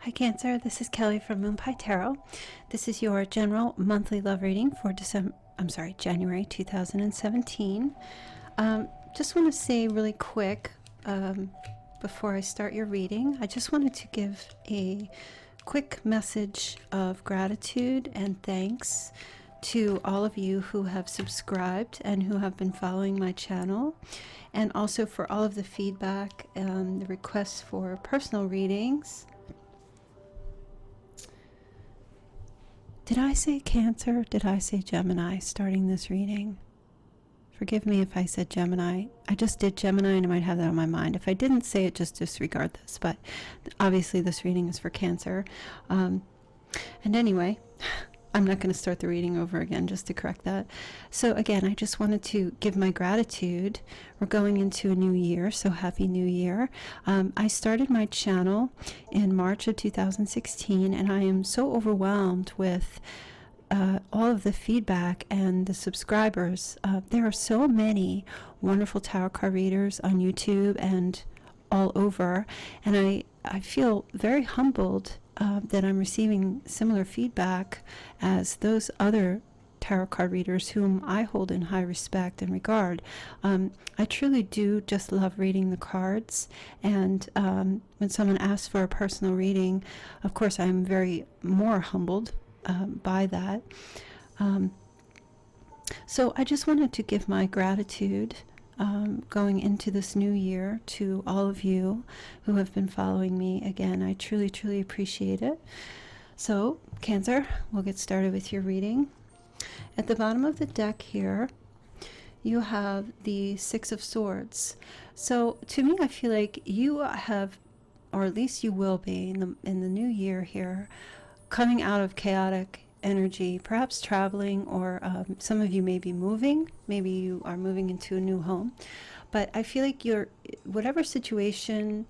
Hi Cancer, this is Kelly from Moon Pie Tarot. This is your general monthly love reading for January 2017. Just want to say really quick before I start your reading, I just wanted to give a quick message of gratitude and thanks to all of you who have subscribed and who have been following my channel, and also for all of the feedback and the requests for personal readings. Did I say Cancer? Did I say Gemini starting this reading? Forgive me if I said Gemini. I just did Gemini and I might have that on my mind. If I didn't say it, just disregard this. But obviously this reading is for Cancer. And anyway, I'm not going to start the reading over again, just to correct that. So again, I just wanted to give my gratitude. We're going into a new year, so happy new year. I started my channel in March of 2016, and I am so overwhelmed with all of the feedback and the subscribers. There are so many wonderful tarot card readers on YouTube and all over, and I feel very humbled that I'm receiving similar feedback as those other tarot card readers whom I hold in high respect and regard. I truly do just love reading the cards, and when someone asks for a personal reading, of course I'm very more humbled by that. So I just wanted to give my gratitude going into this new year to all of you who have been following me. Again, I truly, truly appreciate it. So, Cancer, we'll get started with your reading. At the bottom of the deck here, you have the Six of Swords. So, to me, I feel like you have, or at least you will be in the new year here, coming out of chaotic energy, perhaps traveling, or some of you may be moving. Maybe you are moving into a new home. But I feel like whatever situation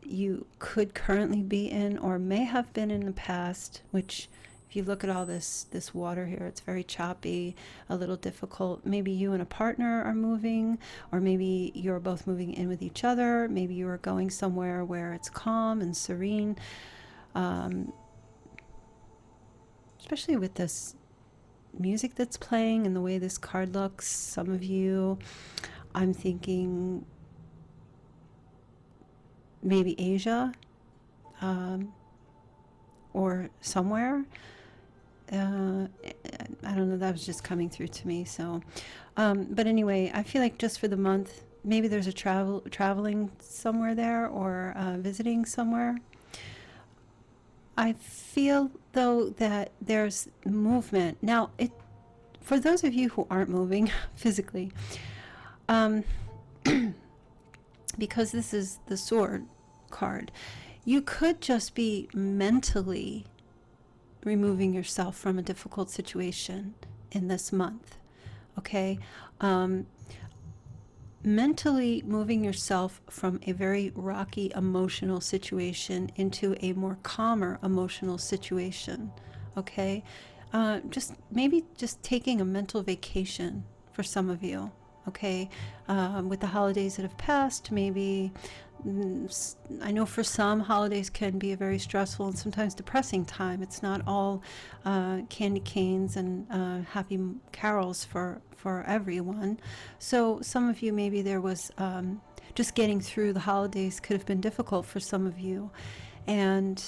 you could currently be in or may have been in the past, which if you look at all this water here, it's very choppy, a little difficult. Maybe you and a partner are moving, or maybe you're both moving in with each other. Maybe you are going somewhere where it's calm and serene. Especially with this music that's playing and the way this card looks, some of you, I'm thinking maybe Asia, or somewhere. I don't know, that was just coming through to me. So, but anyway, I feel like just for the month, maybe there's a traveling somewhere there, or visiting somewhere. I feel, though, that there's movement. Now, for those of you who aren't moving physically, because this is the Sword card, you could just be mentally removing yourself from a difficult situation in this month, okay? Mentally moving yourself from a very rocky emotional situation into a more calmer emotional situation, okay? Just taking a mental vacation for some of you, okay? With the holidays that have passed, maybe, I know for some, holidays can be a very stressful and sometimes depressing time. It's not all candy canes and happy carols for everyone. So some of you, maybe there was just getting through the holidays could have been difficult for some of you. And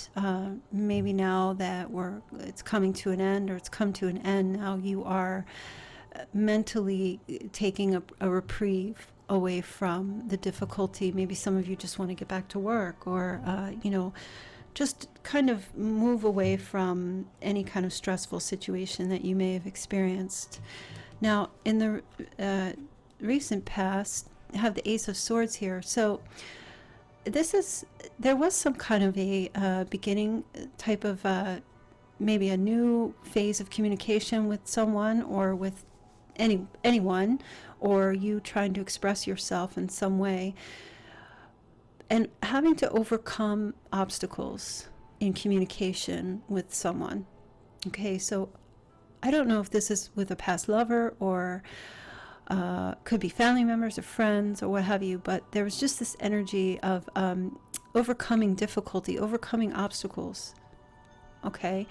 maybe now that it's coming to an end, or it's come to an end, now you are mentally taking a reprieve away from the difficulty. Maybe some of you just want to get back to work, or just kind of move away from any kind of stressful situation that you may have experienced. Now, in the recent past, I have the Ace of Swords here. So there was some kind of a beginning type of maybe a new phase of communication with someone, or with anyone, or you trying to express yourself in some way, and having to overcome obstacles in communication with someone. Okay, so I don't know if this is with a past lover, or could be family members or friends or what have you, but there was just this energy of overcoming difficulty, overcoming obstacles, okay?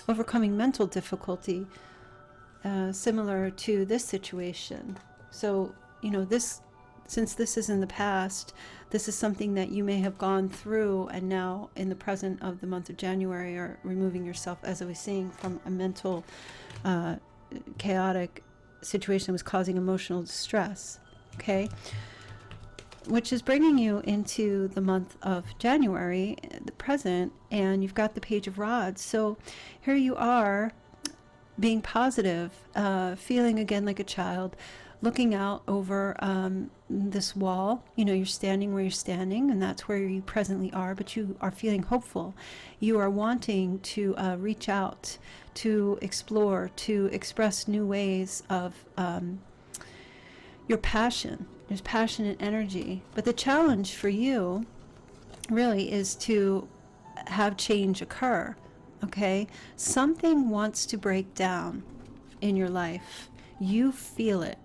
Overcoming mental difficulty, similar to this situation. So, you know, since this is in the past, this is something that you may have gone through, and now in the present of the month of January are removing yourself, as I was saying, from a mental, chaotic situation that was causing emotional distress, okay? Which is bringing you into the month of January, the present, and you've got the Page of Rods. So here you are, being positive, feeling again like a child, looking out over this wall. You know, you're standing where you're standing, and that's where you presently are, but you are feeling hopeful. You are wanting to reach out, to explore, to express new ways of your passion. There's passion and energy. But the challenge for you really is to have change occur, okay? Something wants to break down in your life. You feel it.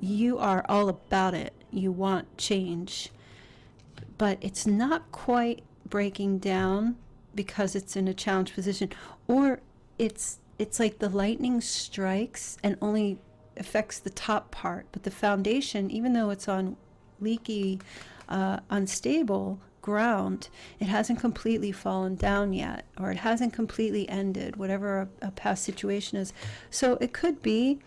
You are all about it. You want change. But it's not quite breaking down because it's in a challenge position, or it's like the lightning strikes and only affects the top part, but the foundation, even though it's on leaky, unstable ground, it hasn't completely fallen down yet, or it hasn't completely ended, whatever a past situation is. So it could be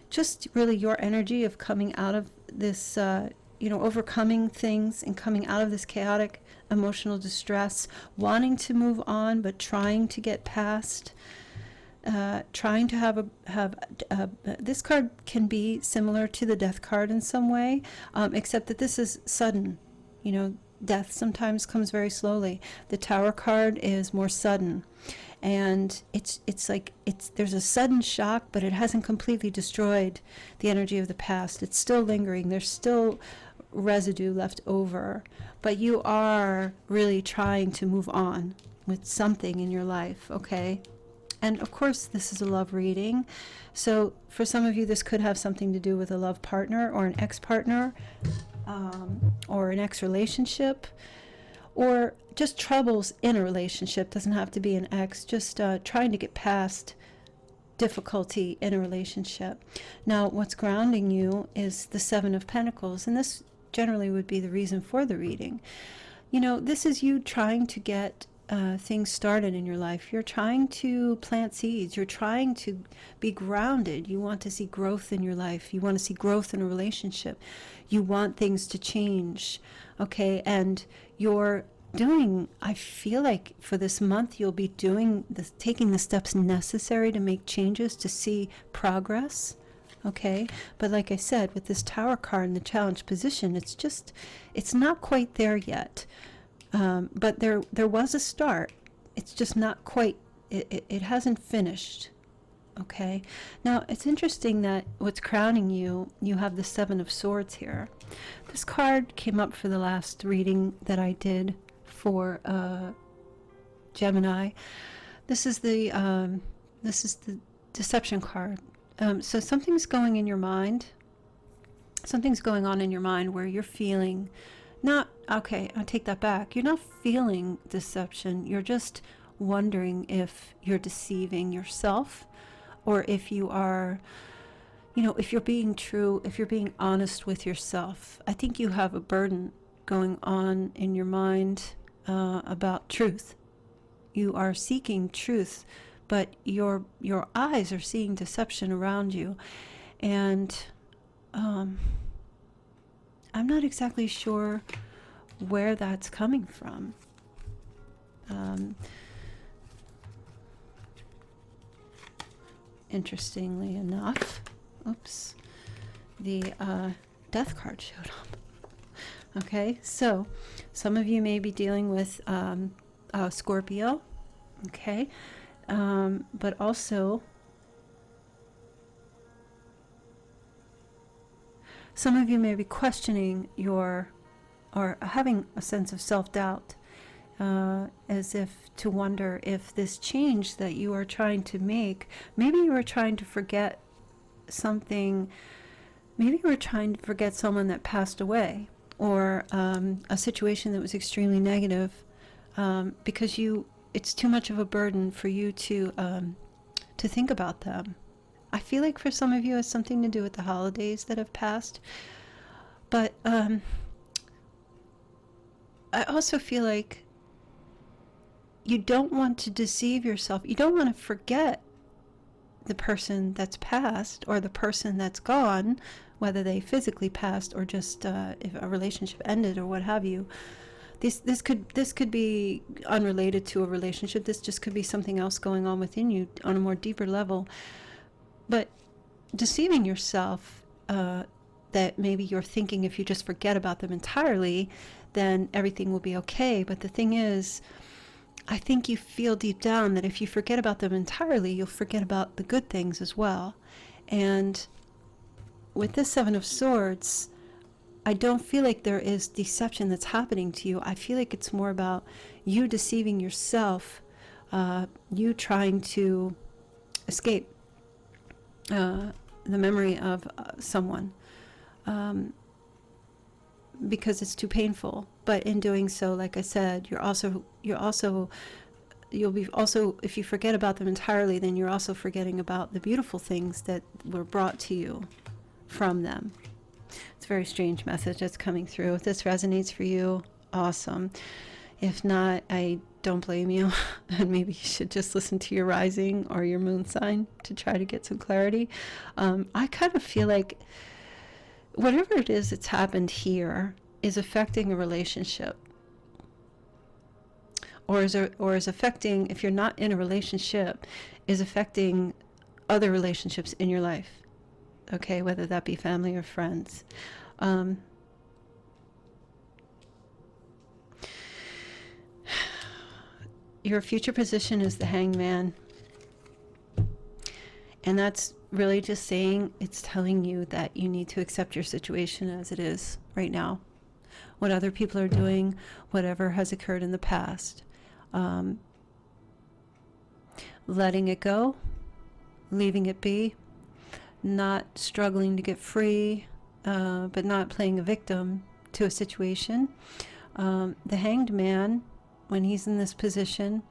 just really your energy of coming out of this, overcoming things and coming out of this chaotic emotional distress, wanting to move on, but trying to get past. Trying to have this card can be similar to the Death card in some way, except that this is sudden. You know, death sometimes comes very slowly. The Tower card is more sudden, and it's like there's a sudden shock, but it hasn't completely destroyed the energy of the past. It's still lingering. There's still residue left over, but you are really trying to move on with something in your life, okay? And of course, this is a love reading. So for some of you, this could have something to do with a love partner or an ex-partner, or an ex-relationship, or just troubles in a relationship. Doesn't have to be an ex, just trying to get past difficulty in a relationship. Now, what's grounding you is the Seven of Pentacles, and this generally would be the reason for the reading. You know, this is you trying to get things started in your life. You're trying to plant seeds. You're trying to be grounded. You want to see growth in your life. You want to see growth in a relationship. You want things to change, okay? And you're doing, I feel like for this month, you'll be taking the steps necessary to make changes, to see progress, okay? But like I said, with this Tower card in the challenge position, it's not quite there yet. But there was a start. It's just not quite, it hasn't finished, okay? Now, it's interesting that what's crowning you, you have the Seven of Swords here. This card came up for the last reading that I did for Gemini. This is the Deception card. So something's going in your mind. Something's going on in your mind where you're feeling okay, I'll take that back. You're not feeling deception. You're just wondering if you're deceiving yourself, or if you are, if you're being true, if you're being honest with yourself. I think you have a burden going on in your mind about truth. You are seeking truth, but your eyes are seeing deception around you. And I'm not exactly sure where that's coming from. Interestingly enough, the Death card showed up. Okay, so some of you may be dealing with Scorpio, okay, but also some of you may be questioning or having a sense of self-doubt, as if to wonder if this change that you are trying to make, maybe you are trying to forget something Maybe you were trying to forget someone that passed away, or a situation that was extremely negative, because it's too much of a burden for you to think about them. I feel like for some of you, it has something to do with the holidays that have passed. But I also feel like you don't want to deceive yourself. You don't want to forget the person that's passed or the person that's gone, whether they physically passed or just if a relationship ended or what have you. This could be unrelated to a relationship. This just could be something else going on within you on a more deeper level. But deceiving yourself, that maybe you're thinking if you just forget about them entirely, then everything will be okay. But the thing is, I think you feel deep down that if you forget about them entirely, you'll forget about the good things as well. And with this Seven of Swords, I don't feel like there is deception that's happening to you. I feel like it's more about you deceiving yourself, you trying to escape the memory of someone, because it's too painful. But in doing so, like I said, you'll be also, if you forget about them entirely, then you're also forgetting about the beautiful things that were brought to you from them. It's a very strange message that's coming through. If this resonates for you, awesome. If not, I don't blame you. And maybe you should just listen to your rising or your moon sign to try to get some clarity. I kind of feel like whatever it is that's happened here is affecting a relationship, or is affecting, if you're not in a relationship, is affecting other relationships in your life. Okay, whether that be family or friends. Your future position is the Hanged Man. And that's really just saying, it's telling you that you need to accept your situation as it is right now. What other people are doing, whatever has occurred in the past. Letting it go, leaving it be, not struggling to get free, but not playing a victim to a situation. The Hanged Man, when he's in this position,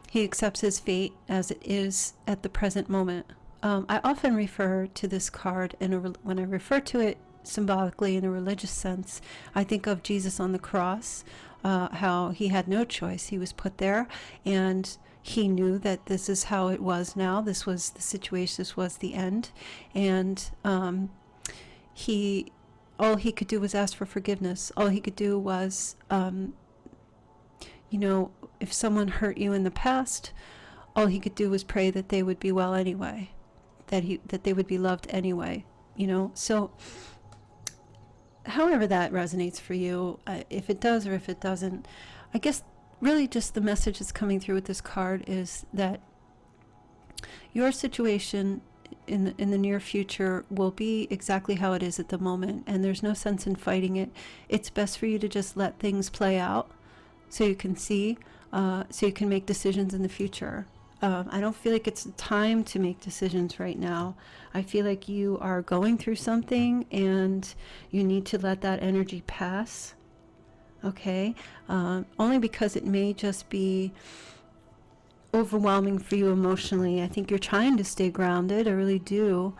he accepts his fate as it is at the present moment. I often refer to this card, when I refer to it symbolically in a religious sense, I think of Jesus on the cross, how he had no choice. He was put there, and he knew that this is how it was now. This was the situation. This was the end. And all he could do was ask for forgiveness. All he could do was, if someone hurt you in the past, all he could do was pray that they would be well anyway, that they would be loved anyway. So however that resonates for you, if it does or if it doesn't, I guess really just the message that's coming through with this card is that your situation in the near future will be exactly how it is at the moment, and there's no sense in fighting it. It's best for you to just let things play out so you can see, so you can make decisions in the future. I don't feel like it's time to make decisions right now. I feel like you are going through something and you need to let that energy pass. Okay? Only because it may just be overwhelming for you emotionally. I think you're trying to stay grounded. I really do.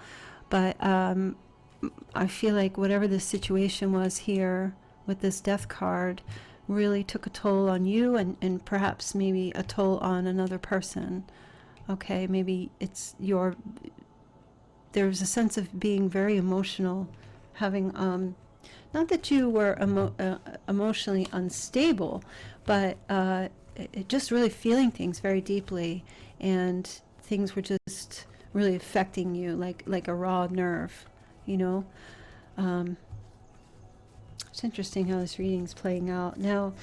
But I feel like whatever the situation was here with this Death card really took a toll on you, and perhaps maybe a toll on another person. Okay, maybe there's a sense of being very emotional, having not that you were emotionally unstable, but just really feeling things very deeply, and things were just really affecting you like a raw nerve. It's interesting how this reading's playing out. Now,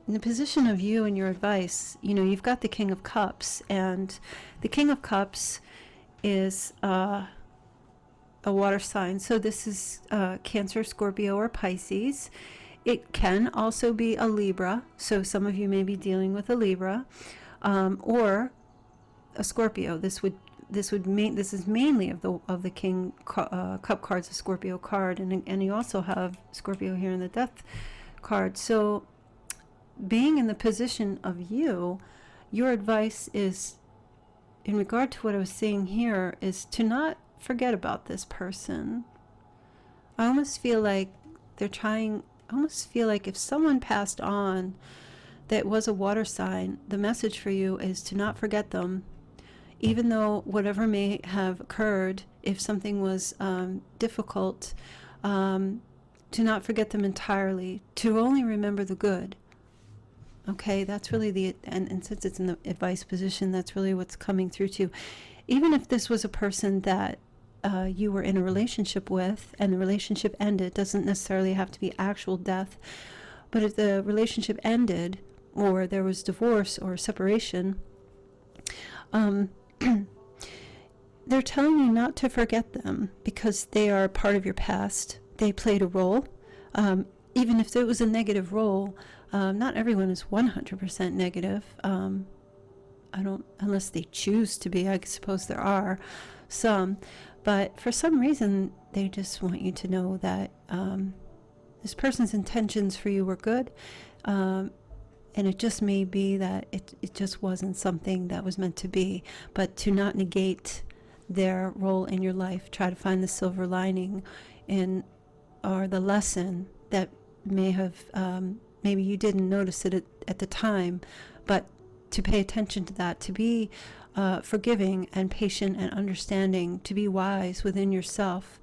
in the position of you and your advice, you've got the King of Cups, and the King of Cups is a water sign. So this is Cancer, Scorpio, or Pisces. It can also be a Libra. So some of you may be dealing with a Libra, or a Scorpio. This would this is mainly of the King Cup cards, the Scorpio card, and you also have Scorpio here in the Death card. So being in the position of you, your advice is, in regard to what I was saying here, is to not forget about this person. I almost feel like I almost feel like if someone passed on that was a water sign, the message for you is to not forget them, even though whatever may have occurred, if something was difficult, to not forget them entirely, to only remember the good. Okay, that's really and since it's in the advice position, that's really what's coming through too. Even if this was a person that you were in a relationship with and the relationship ended, doesn't necessarily have to be actual death, but if the relationship ended or there was divorce or separation, they're telling you not to forget them because they are part of your past. They played a role. Even if it was a negative role, not everyone is 100% negative. Unless they choose to be. I suppose there are some. But for some reason, they just want you to know that this person's intentions for you were good. And it just may be that it just wasn't something that was meant to be. But to not negate their role in your life, try to find the silver lining or the lesson that may have, maybe you didn't notice it at the time, but to pay attention to that, to be forgiving and patient and understanding, to be wise within yourself.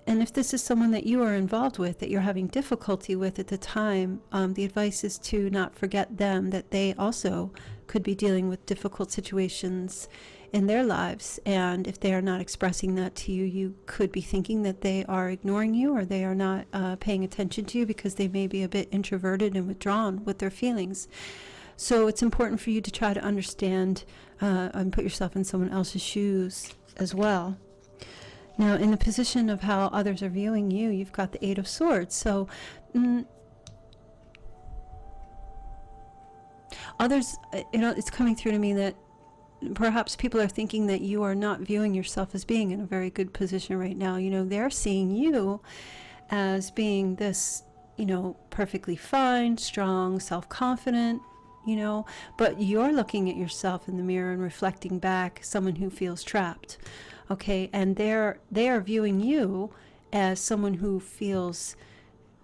And if this is someone that you are involved with, that you're having difficulty with at the time, the advice is to not forget them, that they also could be dealing with difficult situations in their lives. And if they are not expressing that to you, you could be thinking that they are ignoring you or they are not paying attention to you because they may be a bit introverted and withdrawn with their feelings. So it's important for you to try to understand and put yourself in someone else's shoes as well. Now, in the position of how others are viewing you, you've got the Eight of Swords. So others, it's coming through to me that perhaps people are thinking that you are not viewing yourself as being in a very good position right now. They're seeing you as being this, perfectly fine, strong, self-confident, but you're looking at yourself in the mirror and reflecting back someone who feels trapped. Okay, and they are viewing you as someone who feels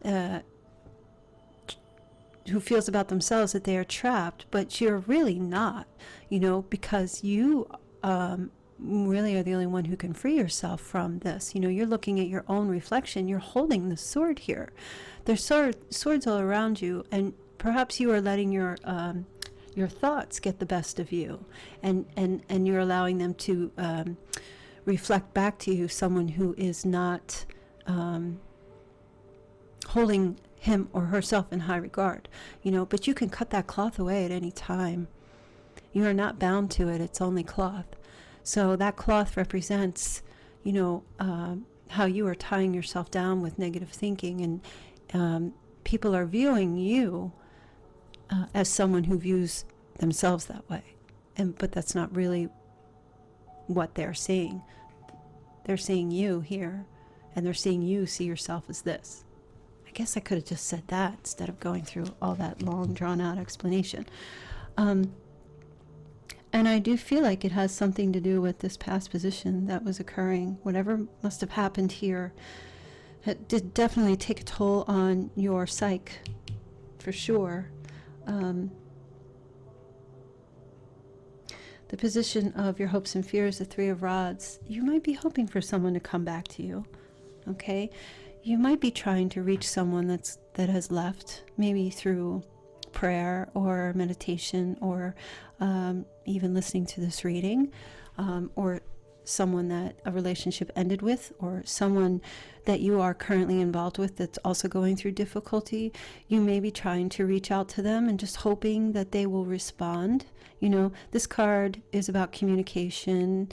about themselves that they are trapped, but you're really not, because you really are the only one who can free yourself from this. You're looking at your own reflection. You're holding the sword here. There's swords all around you, and perhaps you are letting your thoughts get the best of you, and you're allowing them to reflect back to you someone who is not holding him or herself in high regard, but you can cut that cloth away at any time. You are not bound to it. It's only cloth. So that cloth represents, how you are tying yourself down with negative thinking, and people are viewing you as someone who views themselves that way. But that's not really what they're seeing. They're seeing you here, and they're seeing you see yourself as this. I guess I could have just said that instead of going through all that long, drawn-out explanation. And I do feel like it has something to do with this past position that was occurring. Whatever must have happened here, it did definitely take a toll on your psyche, for sure. The position of your hopes and fears, the Three of Rods, you might be hoping for someone to come back to you, okay? You might be trying to reach someone that has left, maybe through prayer or meditation or even listening to this reading, or someone that a relationship ended with, or someone that you are currently involved with that's also going through difficulty. You may be trying to reach out to them and just hoping that they will respond. This card is about communication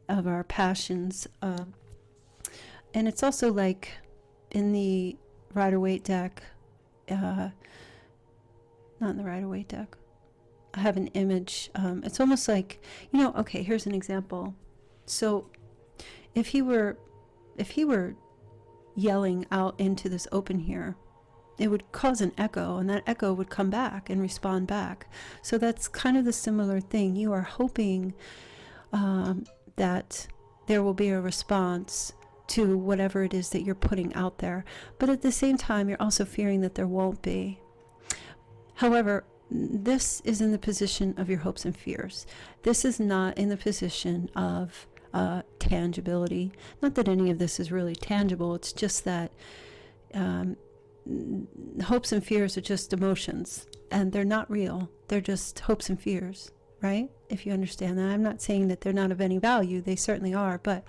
of our passions, and it's also like in the Rider-Waite deck, not in the Rider-Waite deck, have an image. It's almost like, okay, here's an example. So if he were yelling out into this open here, it would cause an echo, and that echo would come back and respond back. So that's kind of the similar thing. You are hoping that there will be a response to whatever it is that you're putting out there. But at the same time, you're also fearing that there won't be. However, this is in the position of your hopes and fears. This is not in the position of tangibility. Not that any of this is really tangible. It's just that hopes and fears are just emotions, and they're not real. They're just hopes and fears, right? If you understand that. I'm not saying that they're not of any value. They certainly are, but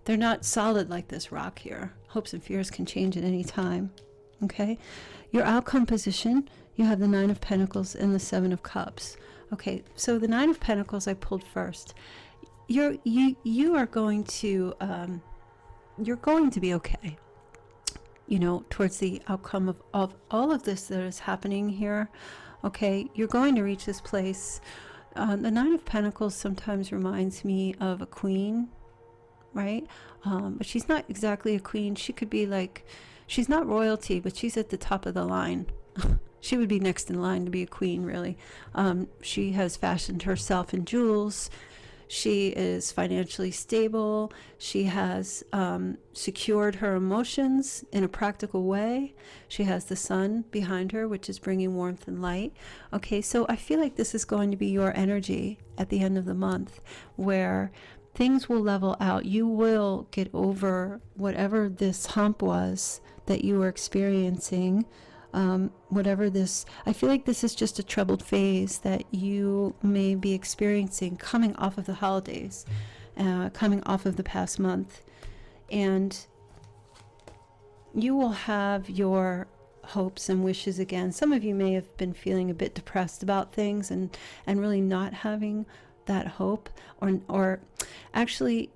they're not solid like this rock here. Hopes and fears can change at any time. Okay? Your outcome position, you have the Nine of Pentacles and the Seven of Cups. Okay, so the Nine of Pentacles I pulled first. You are going to you're going to be okay. Towards the outcome of all of this that is happening here. Okay, you're going to reach this place. The Nine of Pentacles sometimes reminds me of a queen, right? But she's not exactly a queen. She could be like, she's not royalty, but she's at the top of the line. She would be next in line to be a queen, really. She has fashioned herself in jewels. She is financially stable. She has secured her emotions in a practical way. She has the sun behind her, which is bringing warmth and light. Okay, so I feel like this is going to be your energy at the end of the month, where things will level out. You will get over whatever this hump was that you were experiencing. Whatever this, I feel like this is just a troubled phase that you may be experiencing coming off of the holidays, coming off of the past month. And you will have your hopes and wishes again. Some of you may have been feeling a bit depressed about things and really not having that hope, or actually,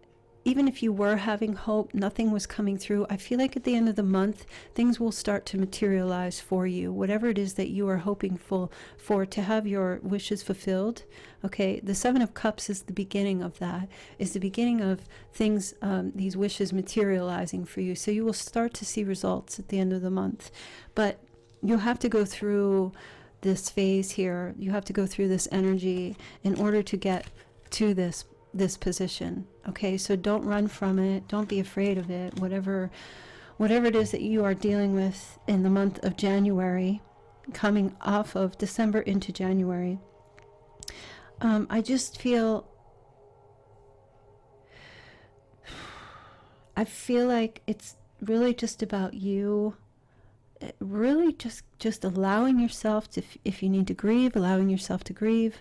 even if you were having hope, nothing was coming through. I feel like at the end of the month, things will start to materialize for you. Whatever it is that you are hoping for to have your wishes fulfilled. Okay, the Seven of Cups is the beginning of that, is the beginning of things, these wishes materializing for you. So you will start to see results at the end of the month. But you'll have to go through this phase here. You have to go through this energy in order to get to this position. Okay, so don't run from it. Don't be afraid of it. Whatever it is that you are dealing with in the month of January, coming off of December into January, I just feel, like it's really just about you. Really just allowing yourself to, if you need to grieve, allowing yourself to grieve.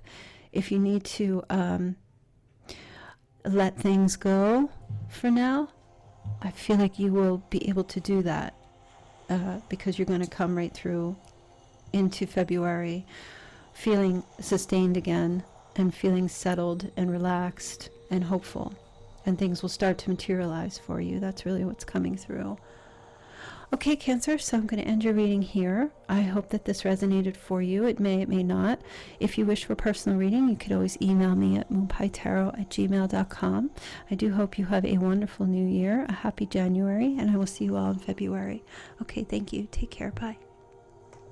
If you need to let things go for now, I feel like you will be able to do that, because you're going to come right through into February feeling sustained again and feeling settled and relaxed and hopeful, and things will start to materialize for you. That's really what's coming through. Okay, Cancer, so I'm going to end your reading here. I hope that this resonated for you. It may not. If you wish for personal reading, you could always email me at moonpietarot@gmail.com. I do hope you have a wonderful new year, a happy January, and I will see you all in February. Okay, thank you. Take care. Bye.